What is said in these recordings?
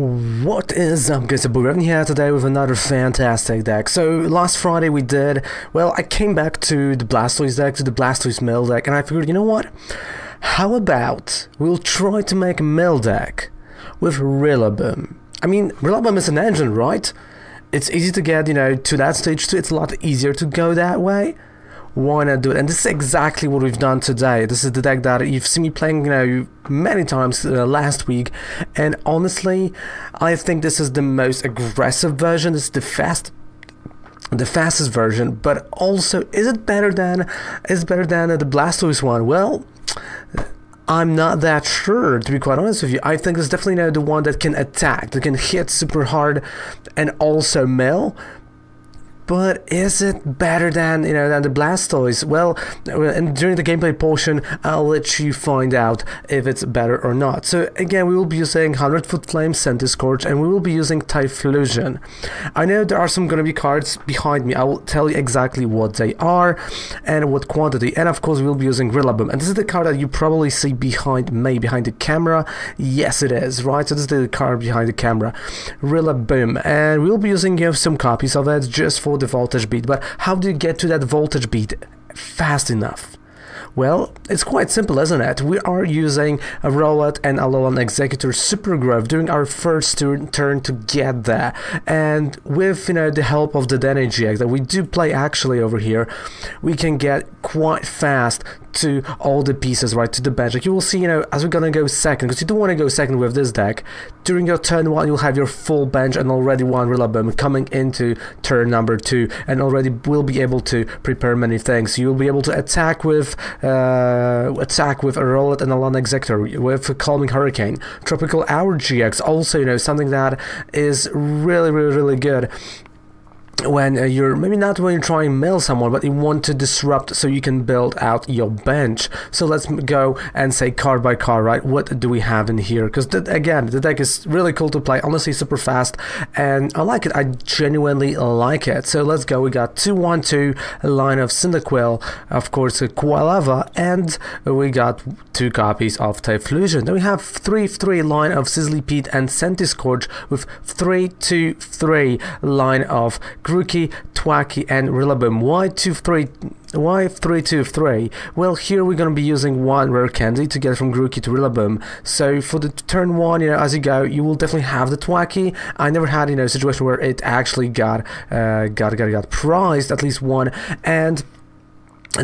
What is up, guys? We're here today with another fantastic deck. So last Friday we did, well, I came back to the Blastoise deck, to the Blastoise Mill deck, and I figured, you know what? How about we'll try to make a Mill deck with Rillaboom? I mean, Rillaboom is an engine, right? It's easy to get, to that stage too. It's a lot easier to go that way. Why not do it? And this is exactly what we've done today. This is the deck that you've seen me playing, many times last week. And honestly, I think this is the most aggressive version. This is the fastest version. But also, is it better than the Blastoise one? Well, I'm not that sure, to be quite honest with you. I think it's definitely the one that can attack, that can hit super hard, and also mill. But is it better than than the Blastoise? Well, and during the gameplay portion, I'll let you find out if it's better or not. So again, we will be using 100-Foot Flame, Scorch, and we will be using Typhlosion. I know there are some going to be cards behind me. I will tell you exactly what they are and what quantity. And of course, we will be using Rillaboom. And this is the card that you probably see behind me, behind the camera. Yes, it is, right? So this is the card behind the camera, Rillaboom. And we'll be using some copies of it just for the voltage beat. But how do you get to that voltage beat fast enough? Well, it's quite simple, isn't it? We are using a Rowlet and Alolan Executor Super Growth during our first turn to get there. And with the help of the Dene GX that we do play actually over here, we can get quite fast to all the pieces, right, to the bench. Like you will see, as we're gonna go second, because you don't want to go second with this deck. During your turn 1, you'll have your full bench and already one Rillaboom coming into turn number 2, and already will be able to prepare many things. You'll be able to attack with a Rowlet and Alolan Executor, with Calming Hurricane, Tropical Hour GX, also something that is really good when you're maybe not when you're trying to mill someone, but you want to disrupt so you can build out your bench. So let's go and say card by card, right? What do we have in here? Because again, the deck is really cool to play, honestly super fast, and I like it. I genuinely like it. So let's go. We got 2/1/2, a line of Cyndaquil, of course a Quilava, and we got 2 copies of Typhlosion. Then we have 3/3 line of Sizzlypede and Scorch, with 3/2/3 line of Grookey, Thwackey, and Rillaboom. Why 3/2/3? Well, here we're going to be using 1 rare candy to get from Grookey to Rillaboom. So for the turn 1, as you go, you will definitely have the Thwackey. I never had a situation where it actually got prized, at least one, and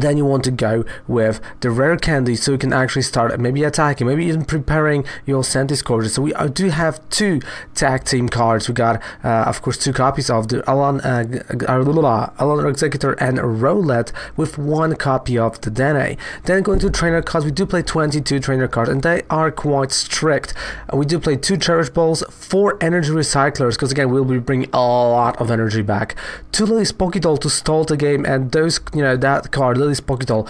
then you want to go with the rare candy so you can actually start maybe attacking, maybe even preparing your Scorches. So we do have 2 tag team cards. We got, of course, 2 copies of the Alolan Executor and Rowlet, with 1 copy of the Dene. Then going to trainer cards, we do play 22 trainer cards, and they are quite strict. We do play 2 Cherish Balls, 4 Energy Recyclers, because again, we'll be bringing a lot of energy back, 2 Lily's Pokédoll to stall the game, and those, that card, Lily's Pokédoll,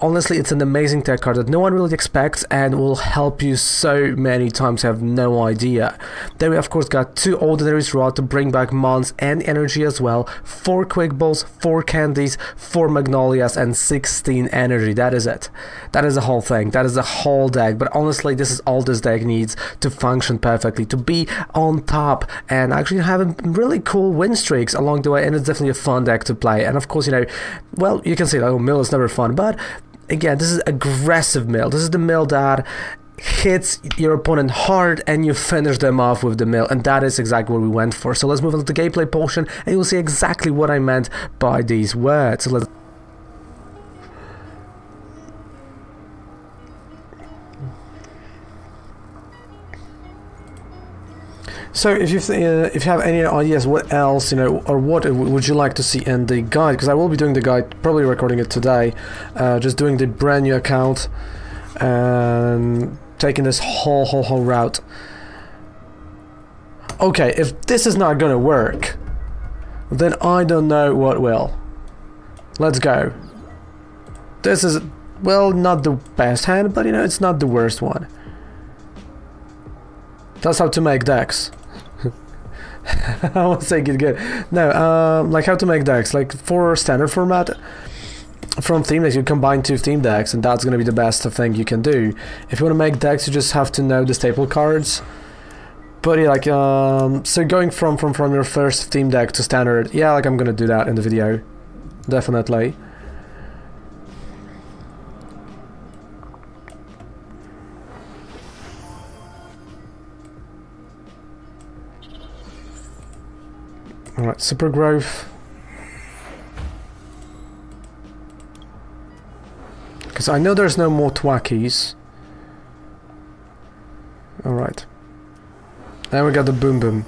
honestly, it's an amazing tech card that no one really expects and will help you so many times you have no idea. Then we of course got 2 Ordinary's Rod to bring back Mons and energy as well, 4 Quick Balls, 4 Candies, 4 Magnolias, and 16 energy. That is it. That is the whole thing. That is the whole deck. But honestly, this is all this deck needs to function perfectly, to be on top, and actually have really cool win streaks along the way. And it's definitely a fun deck to play. And of course, well, you can say, oh, Mill is never fun, but again, this is aggressive Mill. This is the Mill that hits your opponent hard and you finish them off with the Mill, and that is exactly what we went for. So let's move on to the gameplay portion and you'll see exactly what I meant by these words. So let's So if you have any ideas what else, or what would you like to see in the guide, because I will be doing the guide, probably recording it today, just doing the brand new account and taking this whole route. Okay, if this is not gonna work, then I don't know what will. Let's go. This is, well, not the best hand, but it's not the worst one. That's how to make decks. I won't say good. No, like how to make decks, like for standard format, from theme decks you combine 2 theme decks, and that's gonna be the best thing you can do. If you want to make decks, you just have to know the staple cards, But yeah, like, so going from your first theme deck to standard, yeah, like I'm gonna do that in the video, definitely. Alright, super growth. Because I know there's no more Twackies. Alright. Then we got the Boom Boom.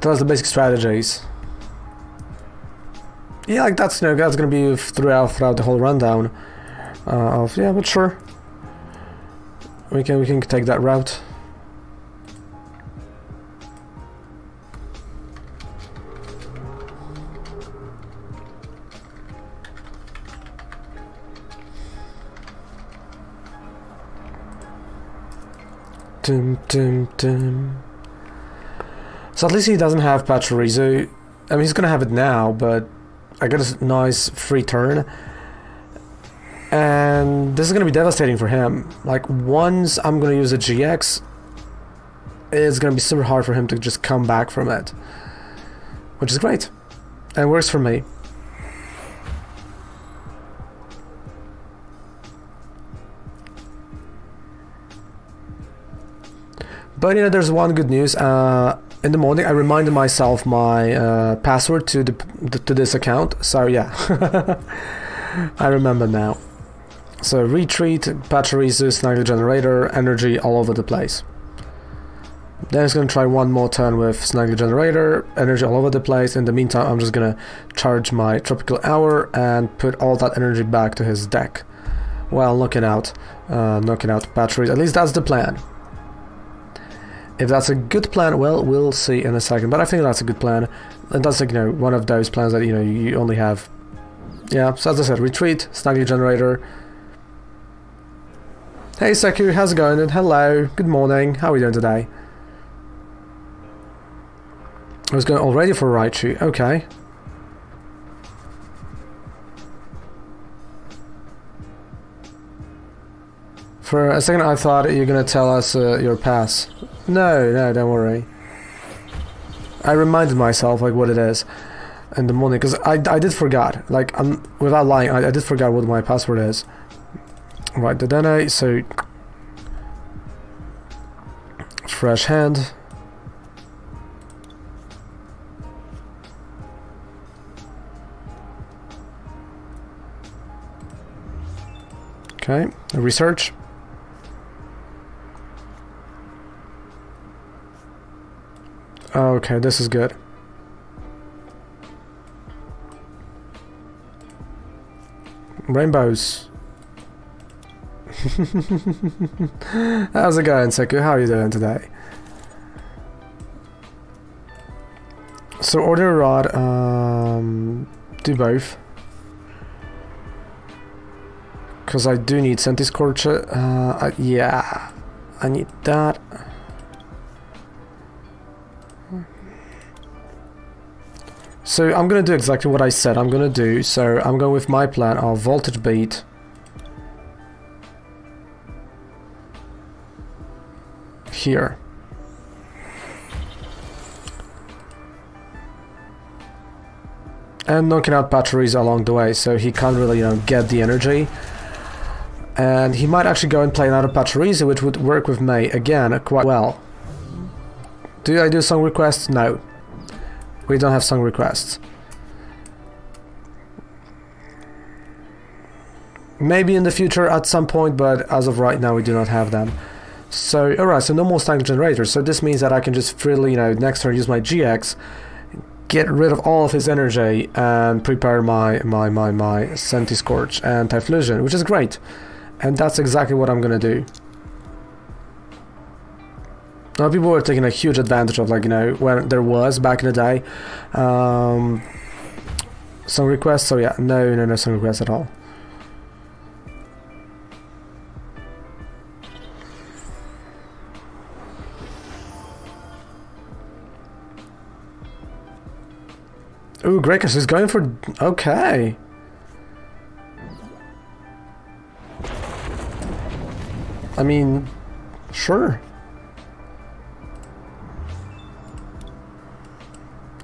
That's the basic strategies. Yeah, like that's, you know, that's gonna be throughout the whole rundown of, yeah, but sure, we can take that route. Dum dum dum. So at least he doesn't have Pachirisu. I mean, he's gonna have it now, but I got a nice free turn. And this is gonna be devastating for him. Like, once I'm gonna use a GX, it's gonna be super hard for him to just come back from it. Which is great. And works for me. But, you know, there's one good news. In the morning, I reminded myself my password to this account. So yeah, I remember now. So retreat, Pachirisu, Snaggle Generator, energy all over the place. Then I'm gonna try one more turn with Snaggle Generator, energy all over the place. In the meantime, I'm just gonna charge my Tropical Hour and put all that energy back to his deck. Well, knocking out Pachirisu. At least that's the plan. If that's a good plan, well, we'll see in a second. But I think that's a good plan. And that's, like, you know, one of those plans that, you know, you only have. Yeah, so as I said, retreat, Snaggle Generator. Hey Seku, how's it going? And hello, good morning. How are we doing today? I was going already for Raichu. Okay. For a second, I thought you were gonna tell us your pass. No, don't worry. I reminded myself like what it is in the morning because I did forget. Like, without lying, I did forget what my password is. Right, then so fresh hand. Okay, research. Okay, this is good. Rainbows. How's it going, Seku? How are you doing today? So order a rod, do both. Because I do need Sentiscorch. Yeah, I need that. So I'm going to do exactly what I said I'm going to do. So I'm going with my plan of Voltage Beat. Here. And knocking out batteries along the way, so he can't really, you know, get the energy. And he might actually go and play another Pachirisu, which would work with May again quite well. Do I do song requests? No. We don't have song requests. Maybe in the future at some point, but as of right now we do not have them. So, alright, so no more Snaggle Generators. So this means that I can just freely, you know, next turn use my GX, get rid of all of his energy, and prepare my Sentiscorch and Typhlosion, which is great. And that's exactly what I'm gonna do. Now people were taking a huge advantage of, like, you know, when there was back in the day song requests. So yeah, no song requests at all. Ooh, Grekus is going for... Okay. I mean, sure.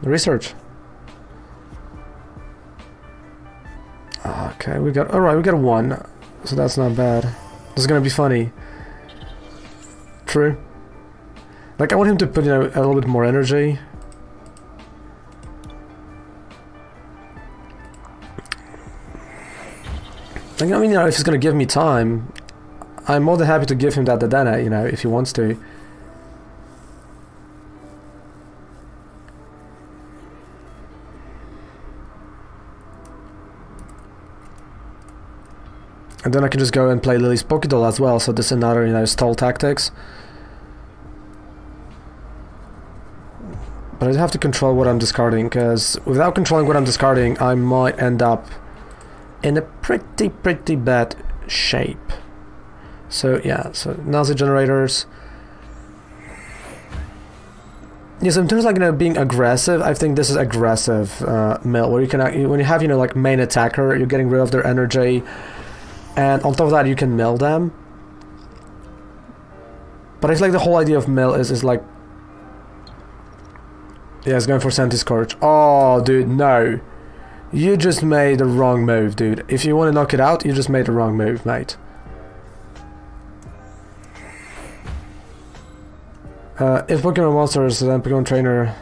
Research. Okay, we got... Alright, we got 1. So that's not bad. This is gonna be funny. True. Like, I want him to put, you know, a little bit more energy. I mean, you know, if he's gonna give me time, I'm more than happy to give him that Dedenne, you know, if he wants to. And then I can just go and play Lily's Pokédoll as well, so this is another, you know, stall tactics. But I have to control what I'm discarding, because without controlling what I'm discarding, I might end up in a pretty bad shape. So yeah, so Nazi generators. Yes, in terms of, like, you know, being aggressive, I think this is aggressive mill, where you can, when you have, you know, like, main attacker, you're getting rid of their energy, and on top of that you can mill them. But I feel like the whole idea of mill is like, yeah, it's going for Scorch. Oh, dude, no. You just made the wrong move, dude. If you want to knock it out, you just made the wrong move, mate. If Pokemon Monsters, then Pokemon Trainer...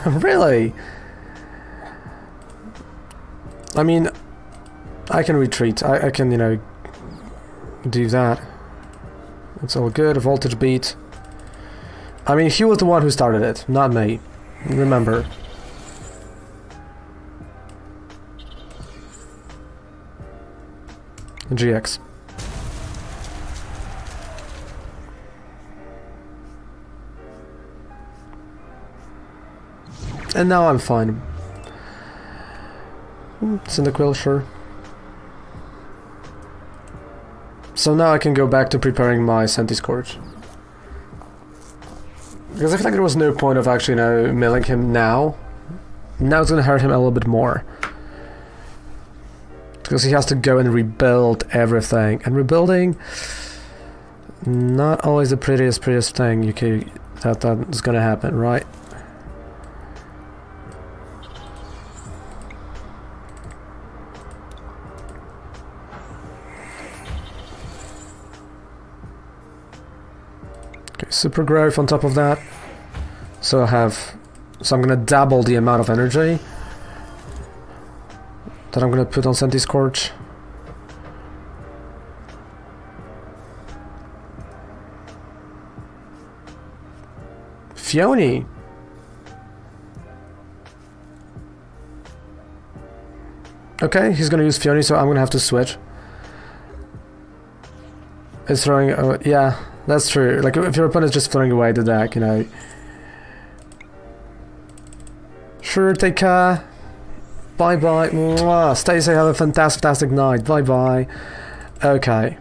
Really? I mean, I can retreat. I can, you know, do that. It's all good. A voltage beat. I mean, he was the one who started it, not me. Remember. GX. And now I'm fine. Cyndaquil, sure. So now I can go back to preparing my Scorch. Because I feel like there was no point of actually, you know, milling him now. Now it's gonna hurt him a little bit more. Because he has to go and rebuild everything. And rebuilding, not always the prettiest thing you can, that is gonna happen, right? Okay, super growth on top of that. So I'm gonna double the amount of energy that I'm gonna put on Scorch. Fione. Okay, he's gonna use Fione, so I'm gonna have to switch. It's throwing... yeah, that's true. Like, if your opponent's just throwing away the deck, you know. Sure, take care. Bye-bye. Mwah. Stay safe, have a fantastic night. Bye-bye. Okay.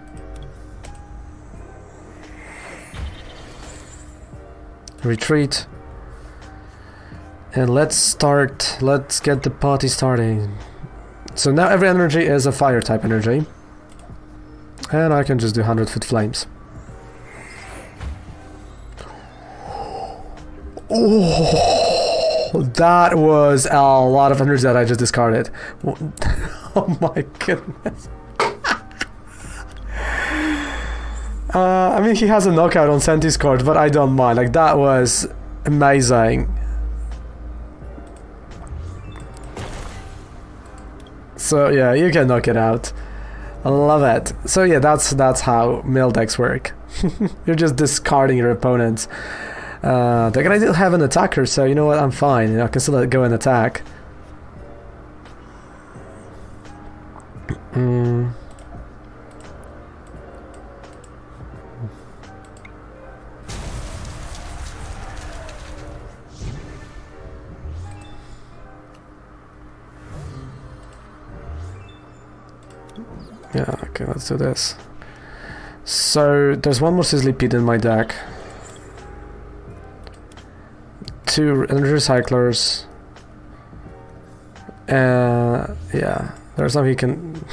Retreat. And let's get the party starting. So now every energy is a fire type energy. And I can just do 100-foot flames. Oh, that was a lot of energy that I just discarded. Oh my goodness. I mean, he has a knockout on Scorch, but I don't mind. Like, that was amazing. So yeah, you can knock it out. I love it. So yeah, that's how mill decks work. You're just discarding your opponents. They're gonna still have an attacker, so you know what? I'm fine. You know, I can still go and attack. Mm. Yeah, okay, let's do this. So, there's one more Sizzly Pete in my deck. 2 energy recyclers. Yeah, there's something he can...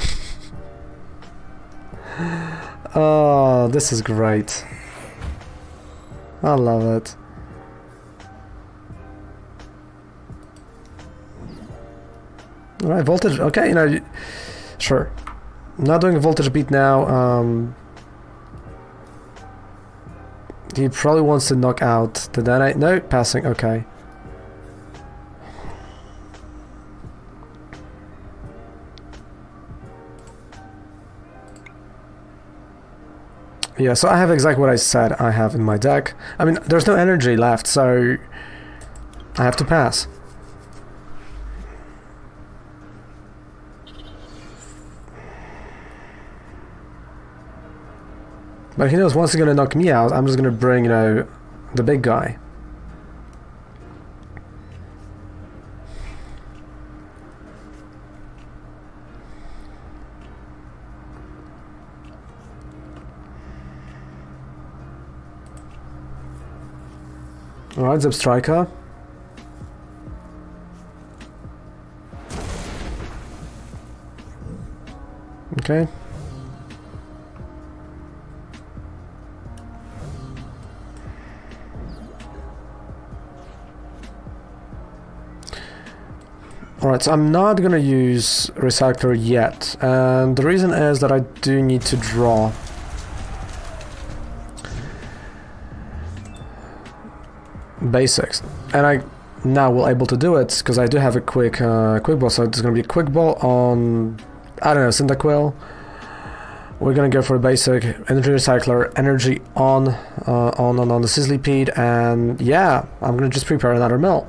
Oh, this is great. I love it. Alright, voltage, okay, you know, sure. Not doing a voltage beat now. He probably wants to knock out the Danite. No, passing, okay. Yeah, so I have exactly what I said I have in my deck. I mean, there's no energy left, so I have to pass. But he knows once he's gonna knock me out, I'm just gonna bring, you know, the big guy. Alright, Zip Striker. Okay. Alright, so I'm not gonna use Recycler yet, and the reason is that I do need to draw. Basics, and I now will able to do it because I do have a quick ball, so it's gonna be a quick ball on, I don't know, Cyndaquil. We're gonna go for a basic energy recycler, energy on the Sizzly Pete, and yeah, I'm gonna just prepare another mill.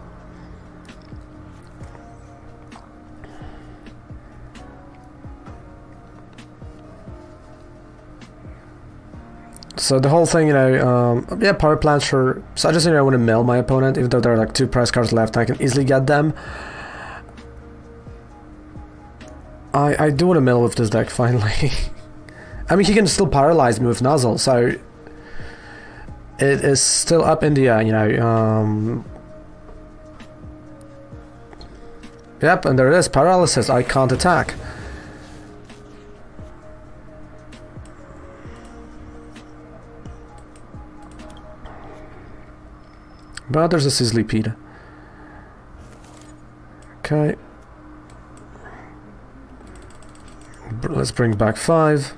So the whole thing, you know, yeah, power plants for. So I just, you know, I want to mill my opponent, even though there are like 2 prize cards left, I can easily get them. I do want to mill with this deck finally. I mean, he can still paralyze me with Nuzzle, so it is still up in the air, you know. Yep, and there it is, paralysis. I can't attack. But there's a Sizzly Pete. Okay. Let's bring back 5.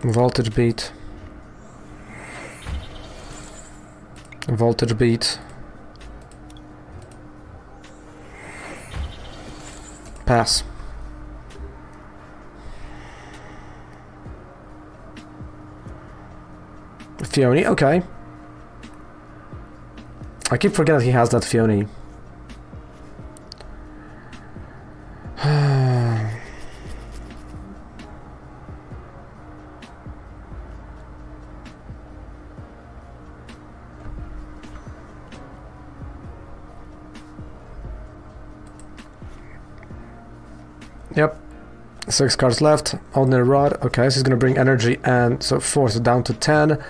Voltage beat. Voltage beat. Pass. Fioni, okay. I keep forgetting he has that Fioni. Yep. 6 cards left. Ordinary Rod. Okay, so he's gonna bring energy and so force it down to 10.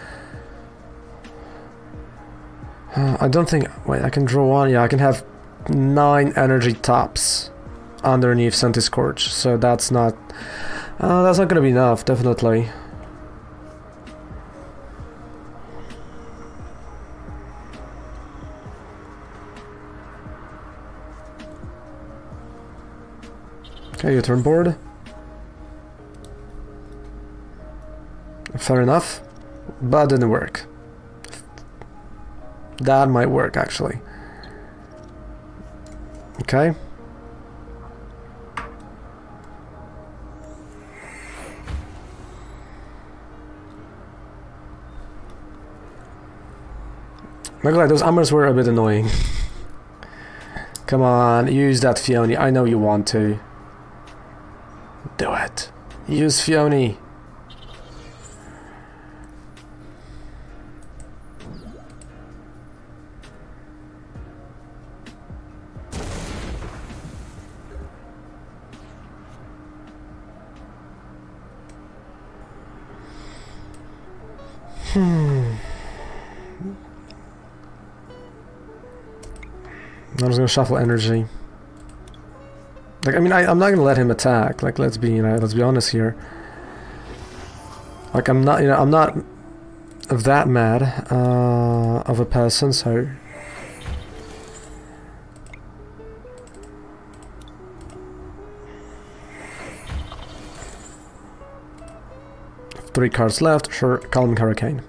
I don't think... Wait, I can draw 1. Yeah, I can have 9 energy tops underneath Centiscorch, so that's not gonna be enough, definitely. Okay, your turn board. Fair enough, but didn't work. That might work, actually. Okay. Not gonna lie, those armors were a bit annoying. Come on, use that Fiona. I know you want to. Do it. Use Fiona. I'm just gonna shuffle energy. Like, I mean, I'm not gonna let him attack. Like, let's be honest here. Like, I'm not that mad of a person, so. Three cards left. Sure, Calm Hurricane.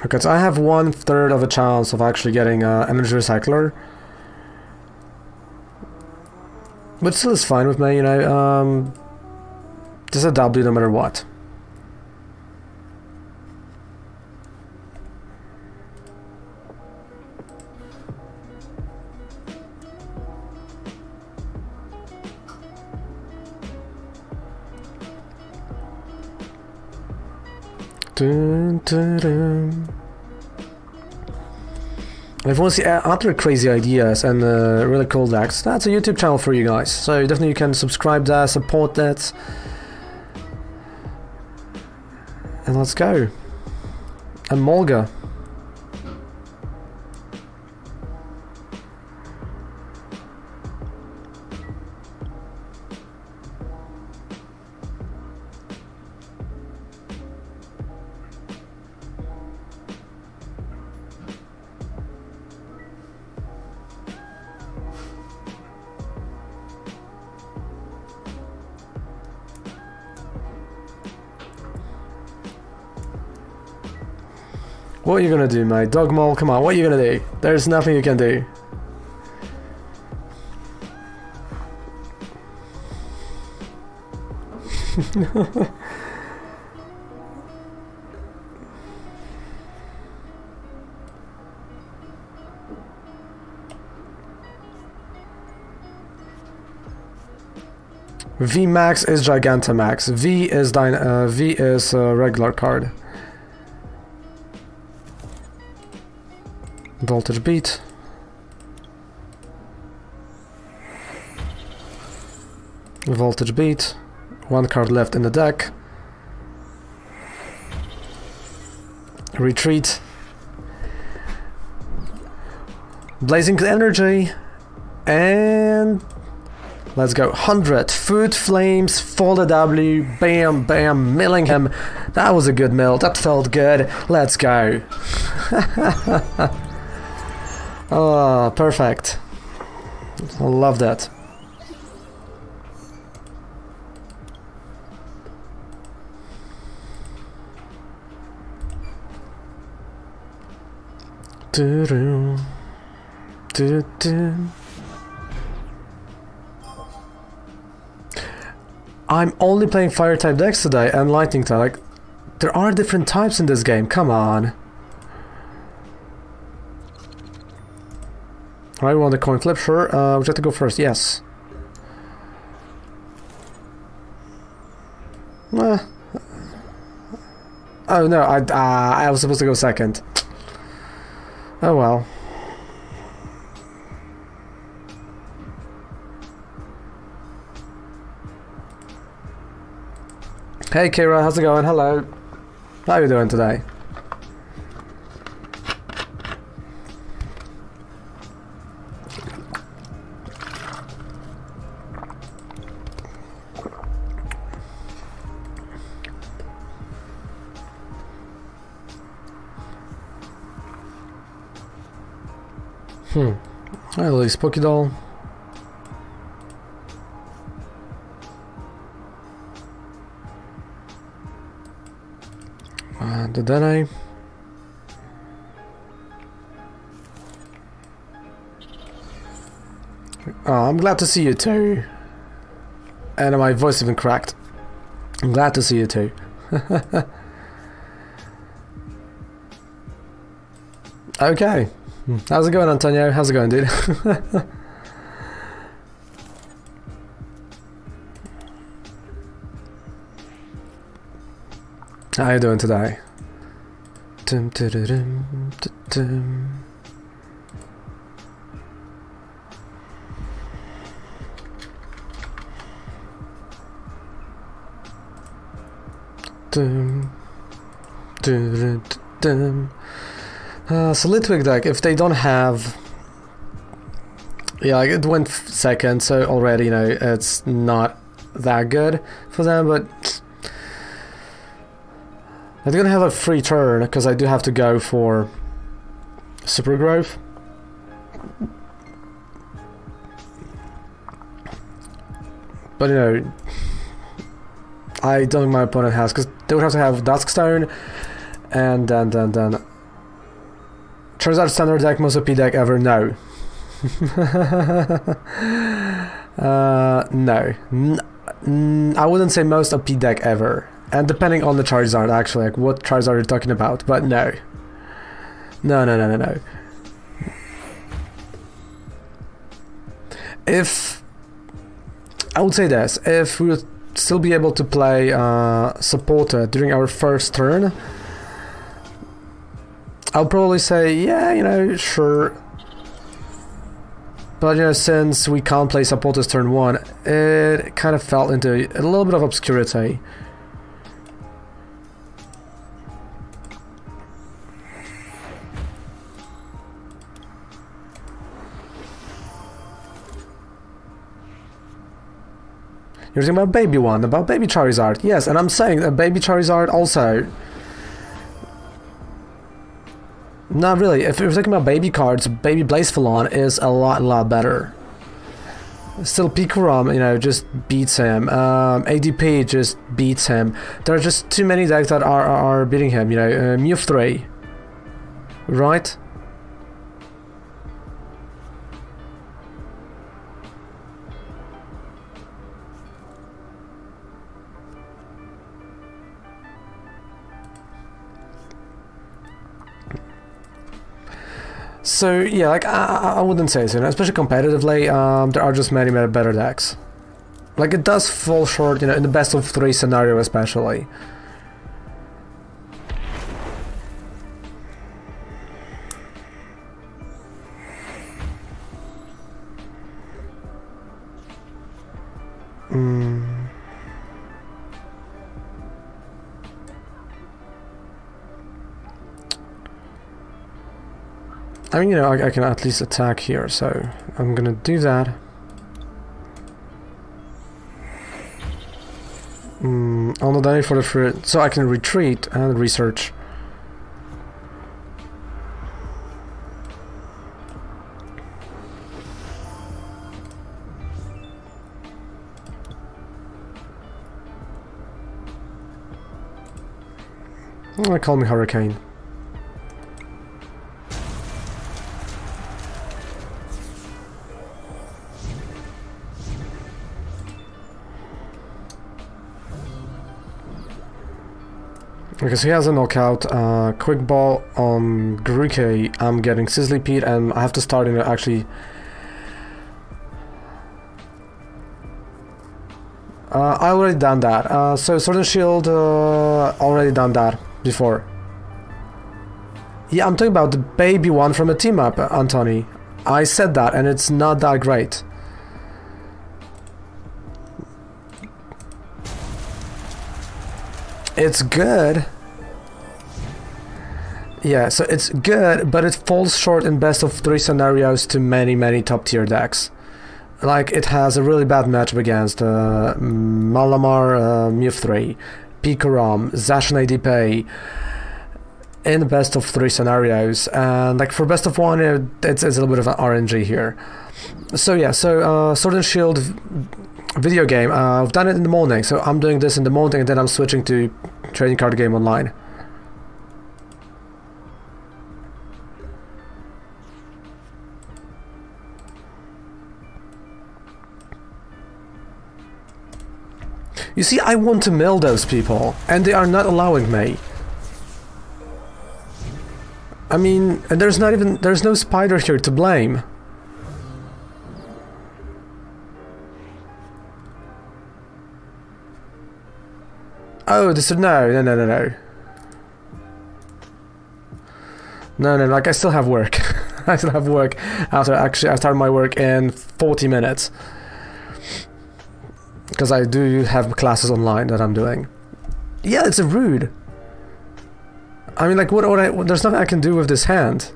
Okay, so I have 1/3 of a chance of actually getting Energy Recycler. But still is fine with me, you know. Just a W no matter what. Dun, dun, dun. If you want to see other crazy ideas and really cool decks, that's a YouTube channel for you guys. So definitely you can subscribe there, support that. And let's go. And Molga. What are you gonna do, mate? Dog Mole, come on, what are you gonna do? There's nothing you can do. V Max is Gigantamax. V is a regular card. Voltage Beat. Voltage Beat. One card left in the deck. Retreat. Blazing Energy. And let's go. 100. Food Flames for the W. Bam, bam. Milling him. That was a good mill. That felt good. Let's go. Oh, perfect. I love that. Do-do. Do-do. I'm only playing fire type decks today and lightning type. Like, there are different types in this game. Come on. I want a coin flip, sure. Would you have to go first? Yes. Oh no, I was supposed to go second. Oh well. Hey Kira, how's it going? Hello. How are you doing today? Hi, Lily Spooky Doll. The Dene. Oh, I'm glad to see you too. And my voice even cracked. I'm glad to see you too. Okay. How's it going, Antonio? How's it going, dude? How you doing today? Dum, dum, dum, dum, dum. Dum, dum, dum, dum. So Litwick deck, if they don't have... Yeah, like it went second, so already, you know, it's not that good for them, but... I'm gonna have a free turn, because I do have to go for Super Growth. But, you know... I don't think my opponent has, because they would have to have Duskstone, and then Charizard standard deck, most OP deck ever, no. No. I wouldn't say most OP deck ever. And depending on the Charizard, actually, like what Charizard you're talking about, but no. No. If... I would say this, if we would still be able to play Supporter during our first turn, I'll probably say, yeah, you know, sure. But, you know, since we can't play Supporters turn 1, it kind of fell into a little bit of obscurity. You're talking about Baby one, about Baby Charizard. Yes, and I'm saying that Baby Charizard also... Not really. If you're talking about baby cards, Baby Blacephalon is a lot better. Still, Pikarom, you know, just beats him. ADP just beats him. There are just too many decks that are beating him, you know. Mew 3. Right? So yeah, like I wouldn't say so, you know, especially competitively. There are just many better decks. Like it does fall short, you know, in the best of 3 scenario, especially. I mean, you know, I can at least attack here, so I'm gonna do that. On the day for the free, so I can retreat and research. Call me Hurricane. Because he has a knockout, Quick Ball on Gruke, I'm getting Sizzly Pete, and I have to start in actually... I already done that, so Sword and Shield, already done that before. Yeah, I'm talking about the baby one from a team up, Anthony. I said that, and it's not that great. It's good. Yeah, so it's good, but it falls short in best of 3 scenarios to many top tier decks. Like, it has a really bad matchup against Malamar, Mew 3, Pikarom, Zash and ADP in the best of 3 scenarios, and like for best of 1, it's a little bit of an RNG here. So yeah, so Sword and Shield video game, I've done it in the morning, so I'm doing this in the morning and then I'm switching to trading card game online. You see, I want to mill those people, and they are not allowing me. I mean, and there's no spider here to blame. Oh, this is no. No, like I still have work. I still have work after actually I started my work in 40 minutes. Because I do have classes online that I'm doing. Yeah, it's rude. I mean, like, there's nothing I can do with this hand.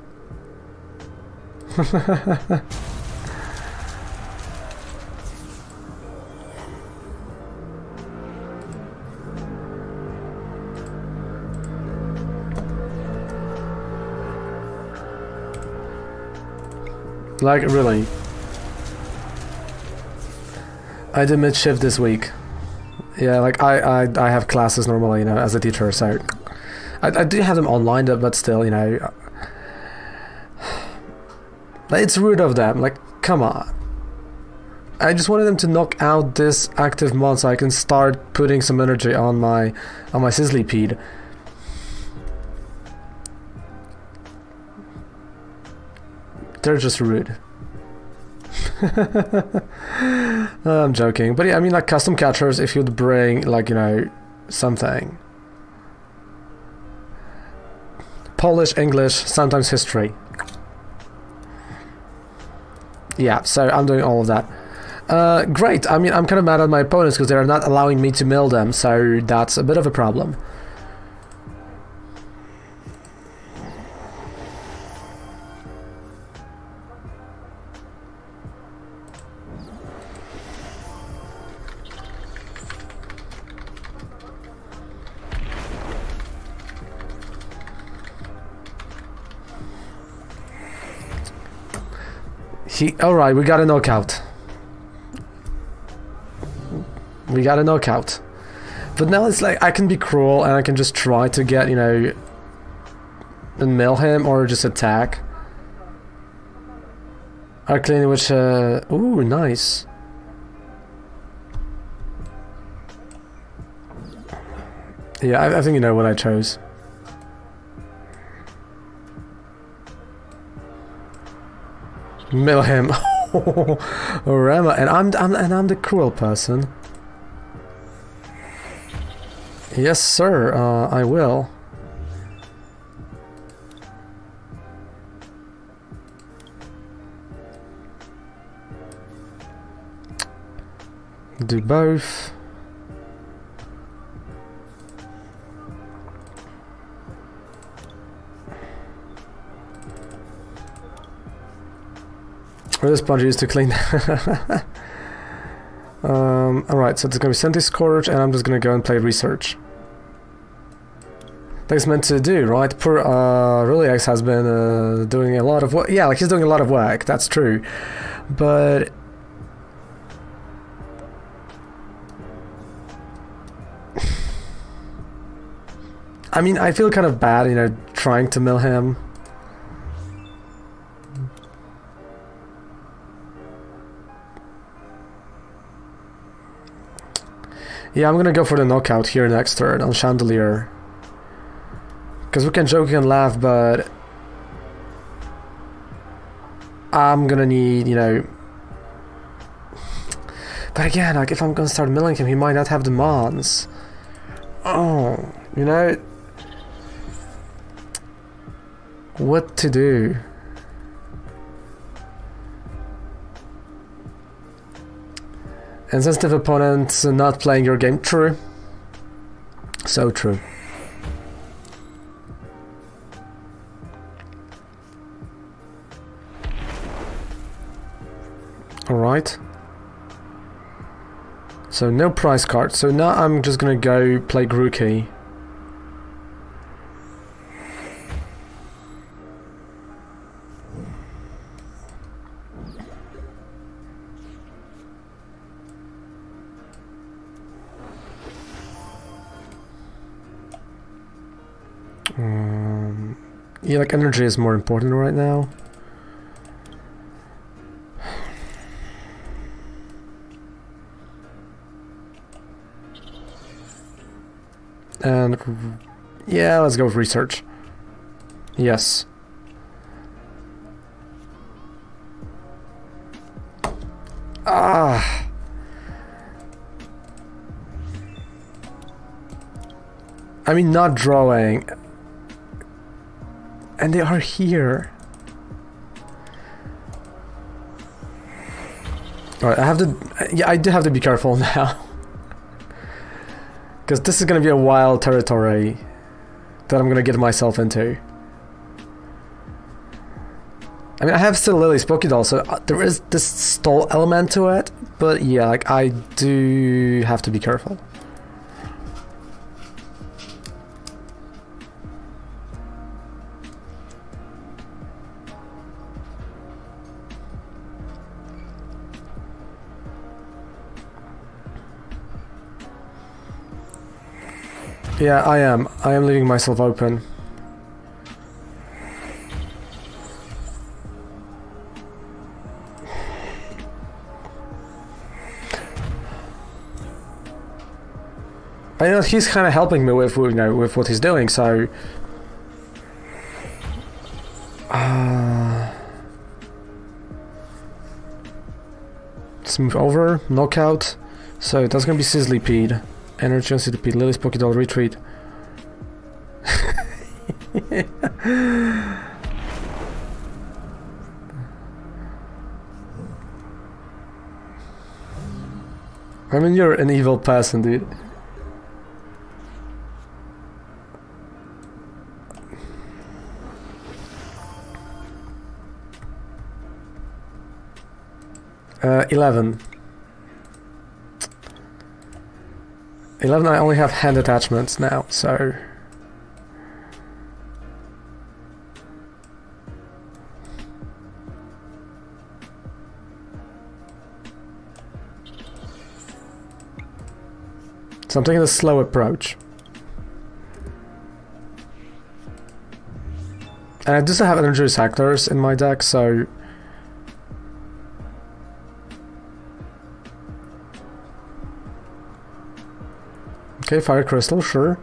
Like, really. I did mid-shift this week. Yeah, like, I have classes normally, you know, as a teacher, so... I do have them online, but still, you know... It's rude of them, like, come on. I just wanted them to knock out this active mod so I can start putting some energy on my Sizzlypede. They're just rude. I'm joking, but yeah, I mean, like, custom catchers, if you'd bring, like, you know, something. Polish, English, sometimes history. Yeah, so I'm doing all of that. Great, I mean, I'm kind of mad at my opponents because they're not allowing me to mill them, so that's a bit of a problem. Alright, we got a knockout. We got a knockout. But now it's like, I can be cruel and I can just try to get, you know, and mill him or just attack. Arcane, which, ooh, nice. Yeah, I think you know what I chose. Mill him. Rama, and I'm the cruel person. Yes, sir. I will. Do both. Where the sponge used to clean. Alright, so it's gonna be Senti Scourge, and I'm just gonna go and play research. Like it's meant to do, right? Poor Rillaboom has been doing a lot of work. Yeah, like he's doing a lot of work, that's true. But I mean, I feel kind of bad, you know, trying to mill him. Yeah, I'm gonna go for the knockout here next turn on Chandelier. Because we can joke and laugh, but I'm gonna need, you know... But again, like, if I'm gonna start milling him, he might not have the mons. Oh, you know... What to do? Insensitive opponents not playing your game. True. So true. Alright. So no prize card. So now I'm just gonna go play Grookey. Yeah, like energy is more important right now. And yeah, let's go with research. Yes. Ah. I mean, not drawing. And they are here. Alright, I have to... Yeah, I do have to be careful now. Because this is going to be a wild territory that I'm going to get myself into. I mean, I have still Lily's Pokédoll, so there is this stall element to it. But yeah, like, I do have to be careful. Yeah, I am. I am leaving myself open. I know he's kind of helping me with, you know, with what he's doing, so... Let's move over, knockout. So that's gonna be Sizzlypede. Energy on Sizzlypede, Lily's Pokédoll, retreat. I mean, you're an evil person, dude. Uh, 11. 11, I only have hand attachments now, so... So I'm taking a slow approach. And I do still have energy recyclers in my deck, so... Okay, Fire Crystal, sure.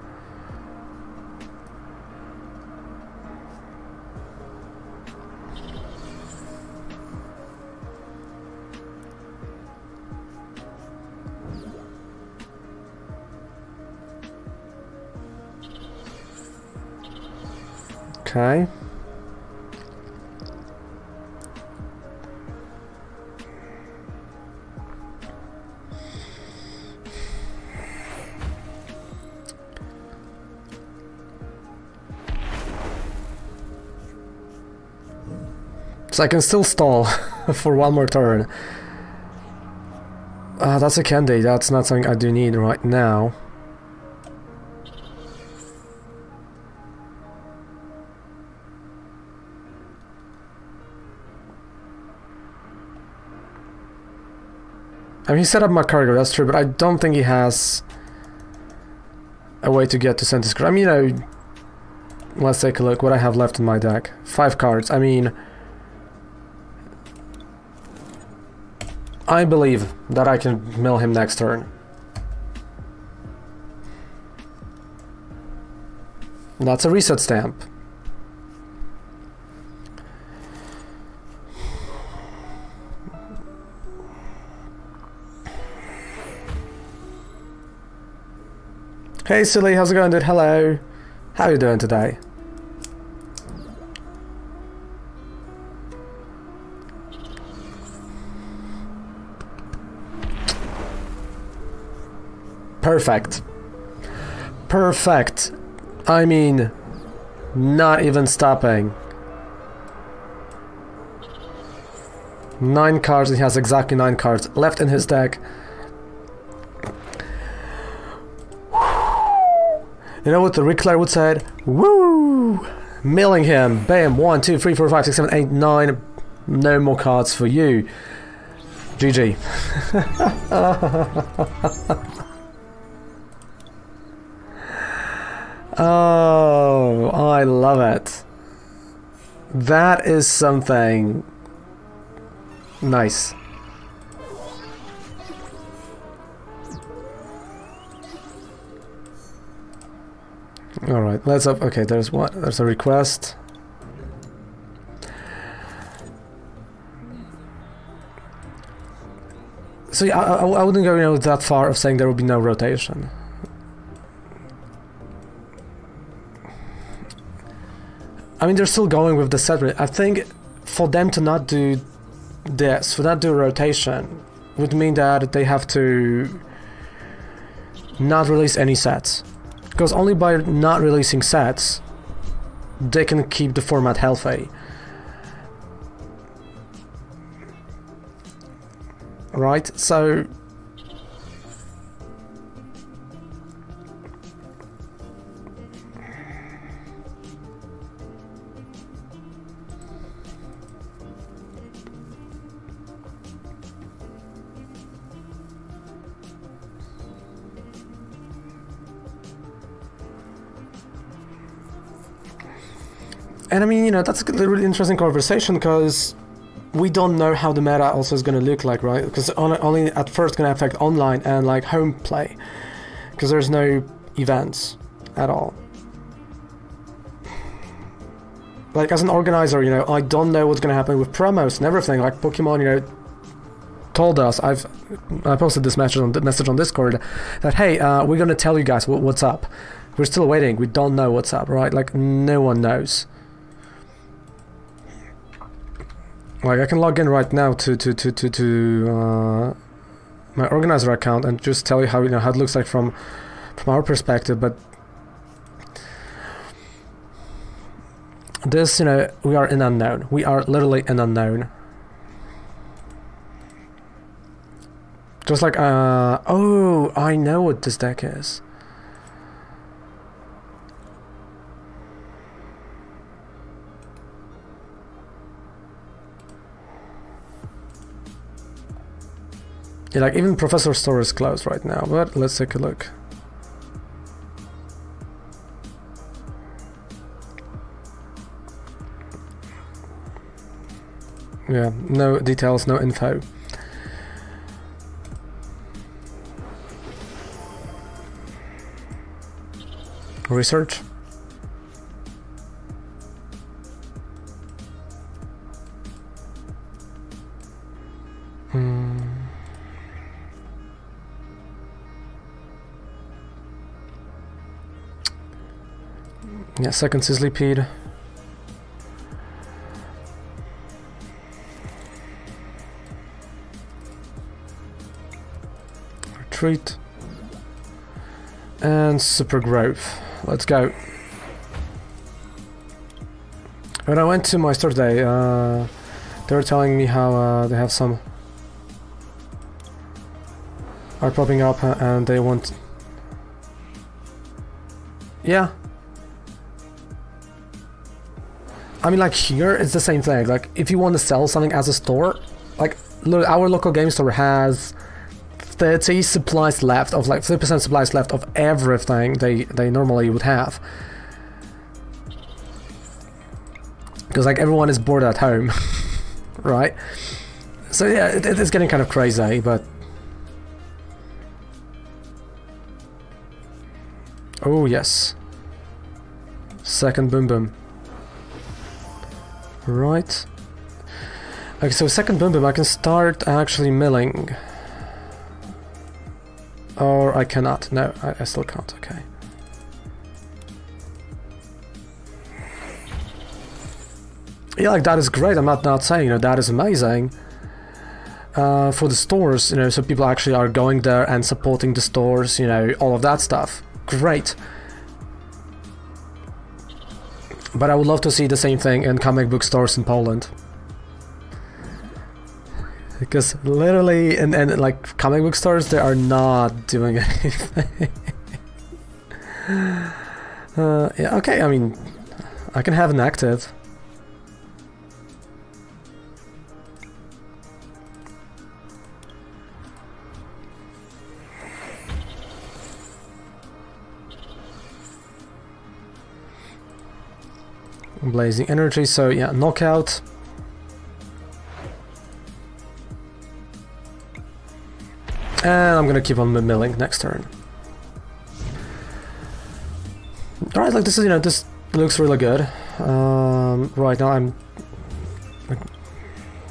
Okay. So I can still stall for one more turn. That's a candy, that's not something I do need right now. I mean, he set up my cargo, that's true, but I don't think he has a way to get to Centigrade. I mean, you know, let's take a look what I have left in my deck. 5 cards, I mean... I believe that I can mill him next turn. That's a reset stamp. Hey Silly, how's it going, dude? Hello. How are you doing today? Perfect. Perfect. I mean, not even stopping. 9 cards, he has exactly 9 cards left in his deck. You know what the Ric Flair would say? Woo! Milling him. Bam. 1, 2, 3, 4, 5, 6, 7, 8, 9. No more cards for you. GG. Oh, I love it. That is something nice. All right, let's up. Okay, there's what? There's a request. So yeah, I wouldn't go, you know, that far of saying there will be no rotation. I mean, they're still going with the set. I think for them to not do this, for not do rotation, would mean that they have to not release any sets. Because only by not releasing sets, they can keep the format healthy. Right, so... And I mean, you know, that's a really interesting conversation, because we don't know how the meta also is going to look like, right? Because only at first going to affect online and like home play, because there's no events at all. Like, as an organizer, you know, I don't know what's going to happen with promos and everything. Like Pokemon, you know, told us, I posted this message on Discord that, hey, we're going to tell you guys what's up. We're still waiting. We don't know what's up, right? Like, no one knows. Like, I can log in right now to my organizer account and just tell you how, you know, how it looks like from our perspective, but this, you know, we are in unknown. We are literally in unknown. Just like, oh, I know what this deck is. Yeah, like even Professor Store is closed right now, but let's take a look. Yeah, no details, no info. Research. Yeah, second Sizzlypede. Retreat. And Super Growth. Let's go. When I went to my store today, they were telling me how they have some are popping up and they want... Yeah. I mean, like, here it's the same thing. Like, if you want to sell something as a store, like, our local game store has 30 supplies left of, like, 30% supplies left of everything they normally would have. Because, like, everyone is bored at home, right? So, yeah, it's getting kind of crazy, but... Oh, yes. Second Boom Boom. Right. Okay, so second Boom Boom, I can start actually milling. Or I cannot. No, I still can't. Okay. Yeah, like, that is great. I'm not saying, you know, that is amazing. For the stores, you know, so people actually are going there and supporting the stores, you know, all of that stuff. Great. But I would love to see the same thing in comic book stores in Poland. Because literally in like comic book stores, they are not doing anything. Yeah, okay, I mean, I can have an active. Blazing Energy, so yeah, knockout. And I'm gonna keep on milling next turn. Alright, like this is, this looks really good. Right now I'm...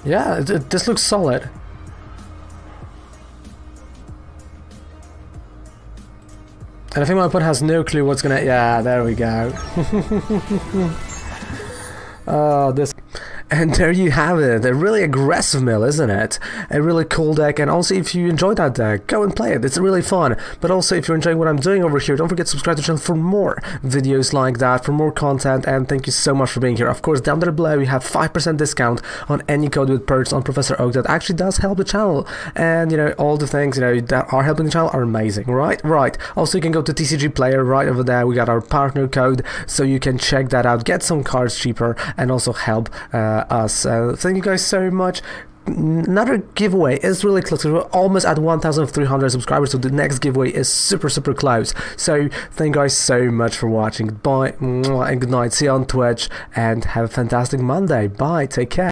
Yeah, this looks solid. And I think my opponent has no clue what's gonna... Yeah, there we go. Oh, this... And there you have it, a really aggressive mill, isn't it? A really cool deck, and also if you enjoyed that deck, go and play it, it's really fun. But also if you're enjoying what I'm doing over here, don't forget to subscribe to the channel for more videos like that, for more content, and thank you so much for being here. Of course, down there below we have 5% discount on any code with perks on Professor Oak that actually does help the channel. And, all the things, that are helping the channel are amazing, right? Right. Also, you can go to TCG Player right over there, we got our partner code, so you can check that out, get some cards cheaper, and also help us. Thank you guys so much. Another giveaway is really close. We're almost at 1,300 subscribers, so the next giveaway is super close. So thank you guys so much for watching. Bye and good night. See you on Twitch and have a fantastic Monday. Bye. Take care.